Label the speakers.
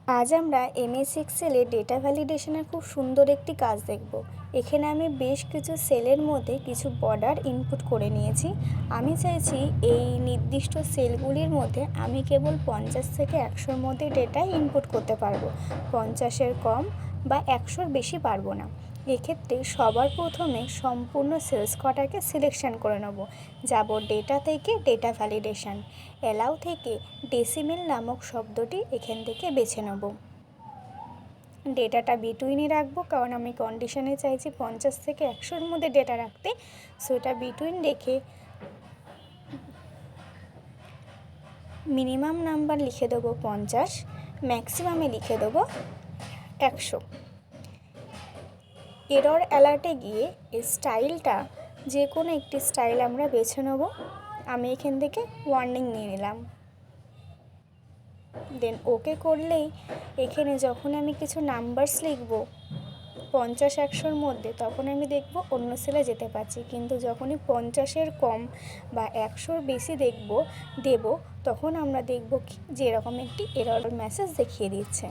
Speaker 1: আজ আমরা MS এক্সেলে data ভ্যালিডেশনের খুব সুন্দর একটি কাজ দেখব। এখানে আমি বেশ কিছু সেলের মধ্যে কিছু বর্ডার ইনপুট করে নিয়েছি। আমি চাইছি এই নির্দিষ্ট সেলগুলির মধ্যে আমি কেবল 50 থেকে 100-র মধ্যে ডেটা ইনপুট করতে পারবো, 50-এর কম বা 100-র বেশি পারবো না। এক্ষেত্রে সবার প্রথমে সম্পূর্ণ সেলস কটাকে সিলেকশন করে নেব। যাব ডেটা থেকে ডেটা ভ্যালিডেশন, অ্যালাউ থেকে ডেসিমেল নামক শব্দটি এখান থেকে বেছে নেব। ডেটাটা বিটুইনই রাখবো, কারণ আমি কন্ডিশনে চাইছি 50 থেকে 100-র মধ্যে ডেটা রাখতে। সো এটা বিটুইন রেখে মিনিমাম নাম্বার লিখে দেবো 50, ম্যাক্সিমামে লিখে দেবো 100। এরর অ্যালার্টে গিয়ে এই স্টাইলটা যে কোনো একটি স্টাইল আমরা বেছে নেব। আমি এখান থেকে ওয়ার্নিং নিয়ে নিলাম, দেন ওকে করলেই এখানে যখন আমি কিছু নাম্বারস লিখব 50-100-র মধ্যে, তখন আমি দেখব অন্য সেলে যেতে পারছি। কিন্তু যখনই 50-এর কম বা 100-র বেশি দেব, তখন আমরা দেখব যে এরকম একটি এরর মেসেজ দেখিয়ে দিচ্ছে।